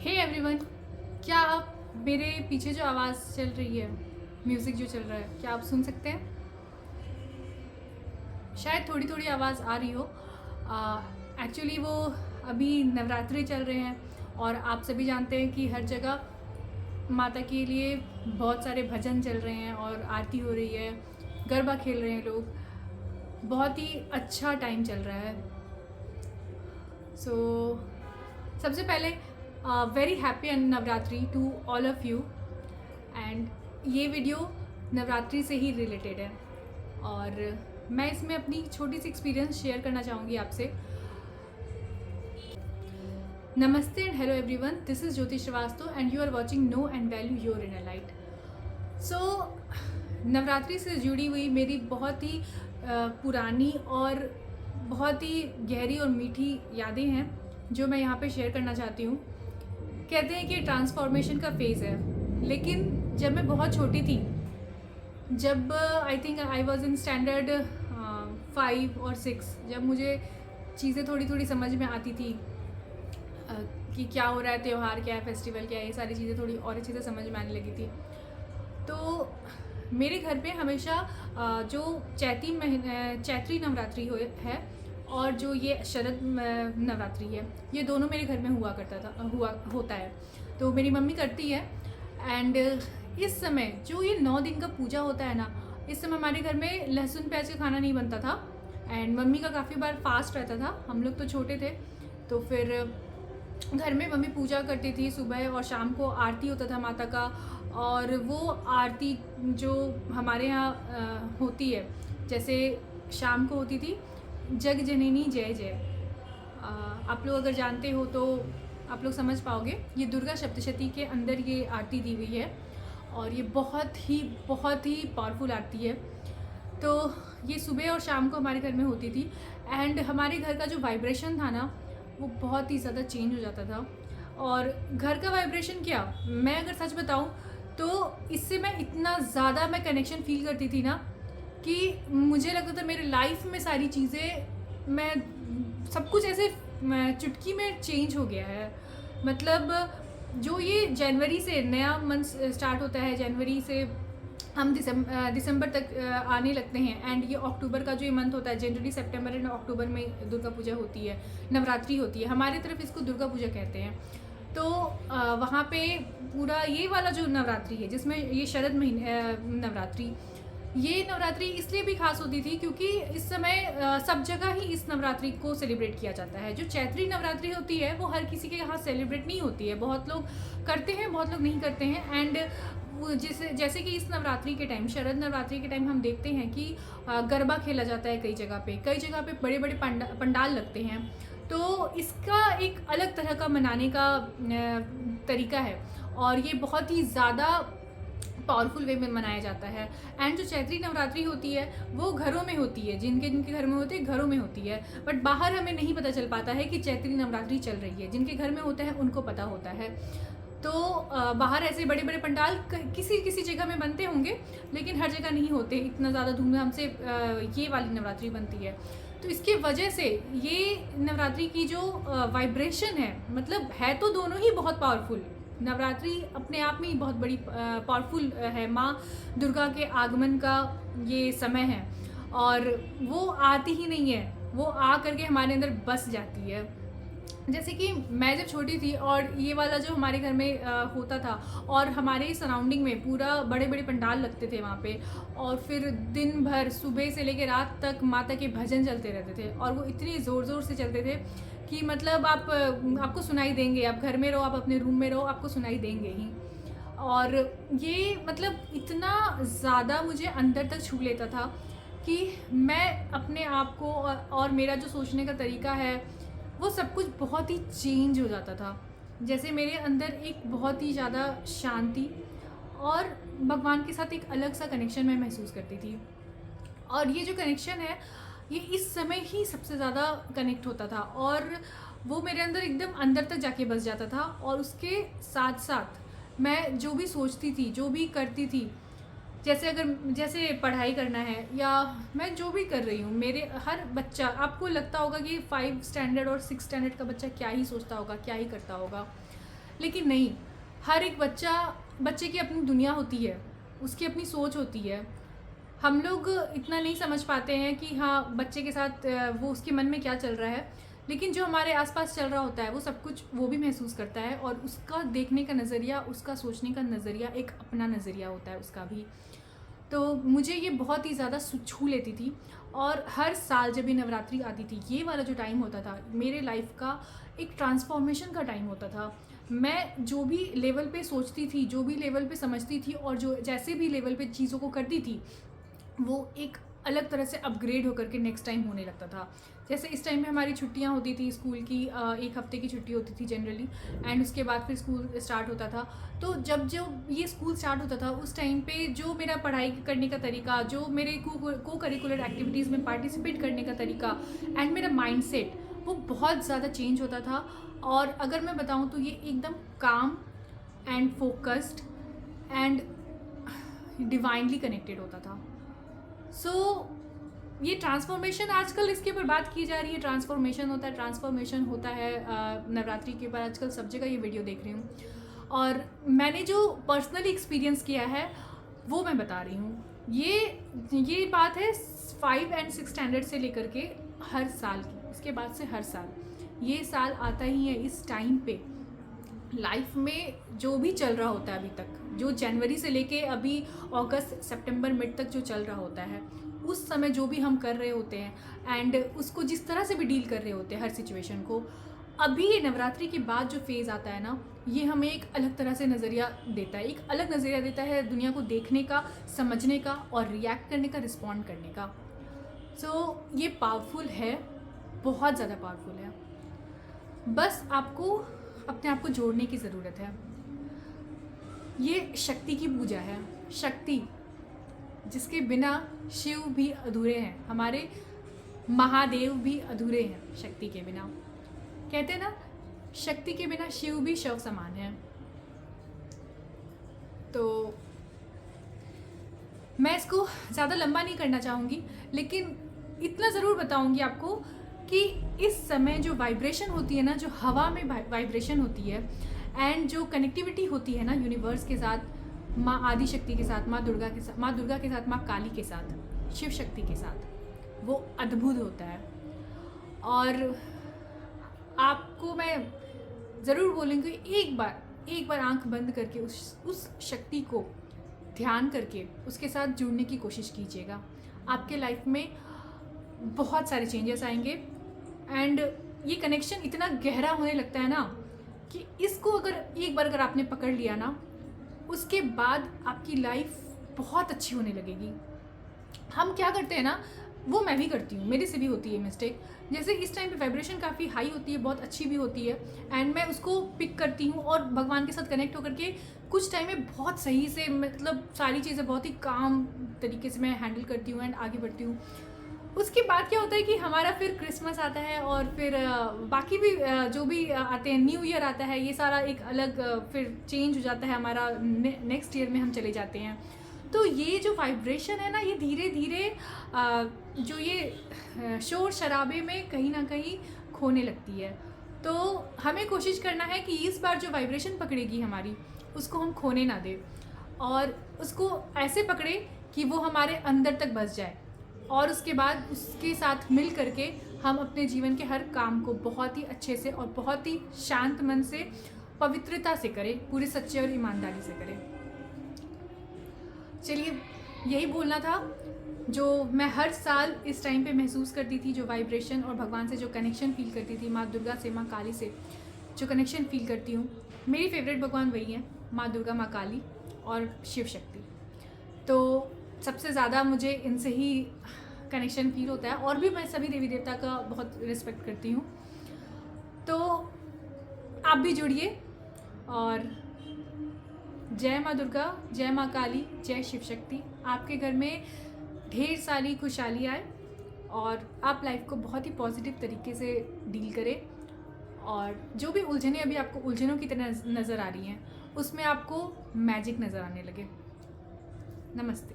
Hey everyone, क्या आप मेरे पीछे जो आवाज़ चल रही है, म्यूज़िक जो चल रहा है, क्या आप सुन सकते हैं? शायद थोड़ी थोड़ी आवाज़ आ रही हो। एक्चुअली वो अभी नवरात्रि चल रहे हैं और आप सभी जानते हैं कि हर जगह माता के लिए बहुत सारे भजन चल रहे हैं और आरती हो रही है, गरबा खेल रहे हैं लोग। बहुत ही अच्छा टाइम चल रहा है। सबसे पहले very happy and Navratri to all of you. And ये वीडियो नवरात्रि से ही रिलेटेड है और मैं इसमें अपनी छोटी सी एक्सपीरियंस शेयर करना चाहूँगी आपसे। Namaste and hello everyone, this is Jyoti Shrivastava and you are watching know and value your inner light. Navratri से जुड़ी हुई मेरी बहुत ही पुरानी और बहुत ही गहरी और मीठी यादें हैं जो मैं यहाँ पे शेयर करना चाहती हूँ। कहते हैं कि ट्रांसफॉर्मेशन का फेज़ है, लेकिन जब मैं बहुत छोटी थी, जब I think I was in standard 5 और 6, जब मुझे चीज़ें थोड़ी थोड़ी समझ में आती थी कि क्या हो रहा है, त्यौहार क्या है, फेस्टिवल क्या है, ये सारी चीज़ें थोड़ी और अच्छे से समझ में आने लगी थी। तो मेरे घर पे हमेशा जो चैत्री नवरात्रि है और जो ये शरद नवरात्रि है, ये दोनों मेरे घर में होता है। तो मेरी मम्मी करती है। एंड इस समय जो ये 9 दिन का पूजा होता है ना, इस समय हमारे घर में लहसुन प्याज का खाना नहीं बनता था एंड मम्मी का काफ़ी बार फास्ट रहता था। हम लोग तो छोटे थे, तो फिर घर में मम्मी पूजा करती थी। सुबह और शाम को आरती होता था माता का, और वो आरती जो हमारे यहाँ होती है, जैसे शाम को होती थी जग जननी जय जय। आप लोग अगर जानते हो तो आप लोग समझ पाओगे, ये दुर्गा सप्तशती के अंदर ये आरती दी हुई है और ये बहुत ही पावरफुल आरती है। तो ये सुबह और शाम को हमारे घर में होती थी एंड हमारे घर का जो वाइब्रेशन था ना, वो बहुत ही ज़्यादा चेंज हो जाता था। और घर का वाइब्रेशन क्या, मैं अगर सच बताऊं तो इससे मैं इतना ज़्यादा कनेक्शन फील करती थी ना कि मुझे लगता था मेरे लाइफ में सारी चीज़ें, मैं सब कुछ ऐसे चुटकी में चेंज हो गया है। मतलब जो ये जनवरी से नया मंथ स्टार्ट होता है, जनवरी से हम दिसंबर तक आने लगते हैं एंड ये अक्टूबर का जो ये मंथ होता है, जनवरी सितंबर एंड अक्टूबर में दुर्गा पूजा होती है, नवरात्रि होती है। हमारी तरफ इसको दुर्गा पूजा कहते हैं। तो वहाँ पे पूरा ये वाला जो नवरात्रि है, जिसमें ये शरद महीने नवरात्रि, ये नवरात्रि इसलिए भी खास होती थी क्योंकि इस समय सब जगह ही इस नवरात्रि को सेलिब्रेट किया जाता है। जो चैत्री नवरात्रि होती है वो हर किसी के यहाँ सेलिब्रेट नहीं होती है, बहुत लोग करते हैं, बहुत लोग नहीं करते हैं। एंड जैसे कि इस नवरात्रि के टाइम, शरद नवरात्रि के टाइम हम देखते हैं कि गरबा खेला जाता है। कई जगह पे बड़े बड़े पंडाल लगते हैं। तो इसका एक अलग तरह का मनाने का तरीका है और ये बहुत ही ज़्यादा पावरफुल वे में मनाया जाता है। एंड जो चैत्री नवरात्रि होती है वो घरों में होती है, जिनके जिनके घर में होती है घरों में होती है, बट बाहर हमें नहीं पता चल पाता है कि चैत्री नवरात्रि चल रही है। जिनके घर में होता है उनको पता होता है। तो बाहर ऐसे बड़े बड़े पंडाल किसी किसी जगह में बनते होंगे, लेकिन हर जगह नहीं होते इतना ज़्यादा धूमधाम से ये वाली नवरात्रि बनती है। तो इसके वजह से ये नवरात्रि की जो वाइब्रेशन है, मतलब है तो दोनों ही बहुत पावरफुल। नवरात्रि अपने आप में ही बहुत बड़ी पावरफुल है। माँ दुर्गा के आगमन का ये समय है और वो आती ही नहीं है, वो आ करके हमारे अंदर बस जाती है। जैसे कि मैं जब छोटी थी और ये वाला जो हमारे घर में होता था और हमारे सराउंडिंग में पूरा बड़े बड़े पंडाल लगते थे वहाँ पे, और फिर दिन भर सुबह से लेकर रात तक माता के भजन चलते रहते थे और वो इतनी ज़ोर ज़ोर से चलते थे कि मतलब आपको सुनाई देंगे। आप घर में रहो, आप अपने रूम में रहो, आपको सुनाई देंगे ही। और ये मतलब इतना ज़्यादा मुझे अंदर तक छू लेता था कि मैं अपने आप को और मेरा जो सोचने का तरीका है वो सब कुछ बहुत ही चेंज हो जाता था। जैसे मेरे अंदर एक बहुत ही ज़्यादा शांति और भगवान के साथ एक अलग सा कनेक्शन मैं महसूस करती थी। और ये जो कनेक्शन है, ये इस समय ही सबसे ज़्यादा कनेक्ट होता था और वो मेरे अंदर एकदम अंदर तक जाके बस जाता था। और उसके साथ साथ मैं जो भी सोचती थी, जो भी करती थी, जैसे पढ़ाई करना है या मैं जो भी कर रही हूँ, मेरे हर बच्चा, आपको लगता होगा कि 5 स्टैंडर्ड और 6 स्टैंडर्ड का बच्चा क्या ही सोचता होगा, क्या ही करता होगा, लेकिन नहीं, हर एक बच्चे की अपनी दुनिया होती है, उसकी अपनी सोच होती है। हम लोग इतना नहीं समझ पाते हैं कि हाँ, बच्चे के साथ वो उसके मन में क्या चल रहा है, लेकिन जो हमारे आसपास चल रहा होता है वो सब कुछ वो भी महसूस करता है, और उसका देखने का नज़रिया, उसका सोचने का नज़रिया एक अपना नज़रिया होता है उसका भी। तो मुझे ये बहुत ही ज़्यादा छू लेती थी, और हर साल जब ये नवरात्रि आती थी, ये वाला जो टाइम होता था मेरे लाइफ का एक ट्रांसफॉर्मेशन का टाइम होता था। मैं जो भी लेवल पे सोचती थी, जो भी लेवल पे समझती थी, और जो जैसे भी लेवल पे चीज़ों को करती थी, वो एक अलग तरह से अपग्रेड होकर के नेक्स्ट टाइम होने लगता था। जैसे इस टाइम पे हमारी छुट्टियां होती थी स्कूल की, 1 हफ्ते की छुट्टी होती थी जनरली, एंड उसके बाद फिर स्कूल स्टार्ट होता था। तो जब जो ये स्कूल स्टार्ट होता था उस टाइम पे जो मेरा पढ़ाई करने का तरीका, जो मेरे को करिकुलर एक्टिविटीज़ में पार्टिसिपेट करने का तरीका, एंड मेरा माइंडसेट, वो बहुत ज़्यादा चेंज होता था। और अगर मैं बताऊँ तो ये एकदम काम and focused and divinely connected होता था। सो ये ट्रांसफॉर्मेशन आजकल इसके ऊपर बात की जा रही है, ट्रांसफॉर्मेशन होता है नवरात्रि के ऊपर। आजकल सब जगह ये वीडियो देख रही हूँ, और मैंने जो पर्सनली एक्सपीरियंस किया है वो मैं बता रही हूँ। ये बात है 5 एंड 6 स्टैंडर्ड से लेकर के हर साल की, इसके बाद से हर साल ये साल आता ही है इस टाइम पे। लाइफ में जो भी चल रहा होता है अभी तक, जो जनवरी से लेके अभी अगस्त सितंबर मिड तक जो चल रहा होता है, उस समय जो भी हम कर रहे होते हैं एंड उसको जिस तरह से भी डील कर रहे होते हैं हर सिचुएशन को, अभी ये नवरात्रि के बाद जो फेज़ आता है ना, ये हमें एक अलग तरह से नज़रिया देता है, एक अलग नज़रिया देता है दुनिया को देखने का, समझने का, और रिएक्ट करने का, रिस्पॉन्ड करने का। सो ये पावरफुल है, बहुत ज़्यादा पावरफुल है। बस आपको अपने आप को जोड़ने की ज़रूरत है। ये शक्ति की पूजा है, शक्ति जिसके बिना शिव भी अधूरे हैं, हमारे महादेव भी अधूरे हैं शक्ति के बिना। कहते हैं ना, शक्ति के बिना शिव भी शव समान है। तो मैं इसको ज़्यादा लंबा नहीं करना चाहूँगी, लेकिन इतना ज़रूर बताऊँगी आपको कि इस समय जो वाइब्रेशन होती है ना, जो हवा में वाइब्रेशन होती है, एंड जो कनेक्टिविटी होती है ना यूनिवर्स के साथ, माँ आदि शक्ति के साथ, माँ दुर्गा के साथ, माँ काली के साथ, शिव शक्ति के साथ, वो अद्भुत होता है। और आपको मैं ज़रूर बोलूँगी, एक बार आंख बंद करके उस शक्ति को ध्यान करके उसके साथ जुड़ने की कोशिश कीजिएगा। आपके लाइफ में बहुत सारे चेंजेस आएंगे, एंड ये कनेक्शन इतना गहरा होने लगता है ना कि इसको एक बार आपने पकड़ लिया ना, उसके बाद आपकी लाइफ बहुत अच्छी होने लगेगी। हम क्या करते हैं ना, वो मैं भी करती हूँ, मेरे से भी होती है मिस्टेक। जैसे इस टाइम पे वाइब्रेशन काफ़ी हाई होती है, बहुत अच्छी भी होती है, एंड मैं उसको पिक करती हूँ और भगवान के साथ कनेक्ट होकर के कुछ टाइम में बहुत सही से, मतलब सारी चीज़ें बहुत ही काम तरीके से मैं हैंडल करती हूँ एंड आगे बढ़ती हूँ। उसके बाद क्या होता है कि हमारा फिर क्रिसमस आता है, और फिर बाकी भी जो भी आते हैं, न्यू ईयर आता है, ये सारा एक अलग फिर चेंज हो जाता है हमारा, नेक्स्ट ईयर में हम चले जाते हैं। तो ये जो वाइब्रेशन है ना, ये धीरे धीरे जो ये शोर शराबे में कहीं ना कहीं खोने लगती है। तो हमें कोशिश करना है कि इस बार जो वाइब्रेशन पकड़ेगी हमारी, उसको हम खोने ना दें, और उसको ऐसे पकड़े कि वो हमारे अंदर तक बस जाए, और उसके बाद उसके साथ मिल करके हम अपने जीवन के हर काम को बहुत ही अच्छे से और बहुत ही शांत मन से, पवित्रता से करें, पूरे सच्चे और ईमानदारी से करें। चलिए, यही बोलना था जो मैं हर साल इस टाइम पे महसूस करती थी, जो वाइब्रेशन और भगवान से जो कनेक्शन फील करती थी, माँ दुर्गा से, माँ काली से जो कनेक्शन फील करती हूँ। मेरी फेवरेट भगवान वही हैं, माँ दुर्गा, माँ काली और शिव शक्ति। तो सबसे ज़्यादा मुझे इनसे ही कनेक्शन फील होता है, और भी मैं सभी देवी देवता का बहुत रिस्पेक्ट करती हूँ। तो आप भी जुड़िए, और जय माँ दुर्गा, जय माँ काली, जय शिव शक्ति। आपके घर में ढेर सारी खुशहाली आए, और आप लाइफ को बहुत ही पॉजिटिव तरीके से डील करें, और जो भी उलझने अभी आपको उलझनों की तरह नज़र आ रही हैं, उसमें आपको मैजिक नज़र आने लगे। नमस्ते।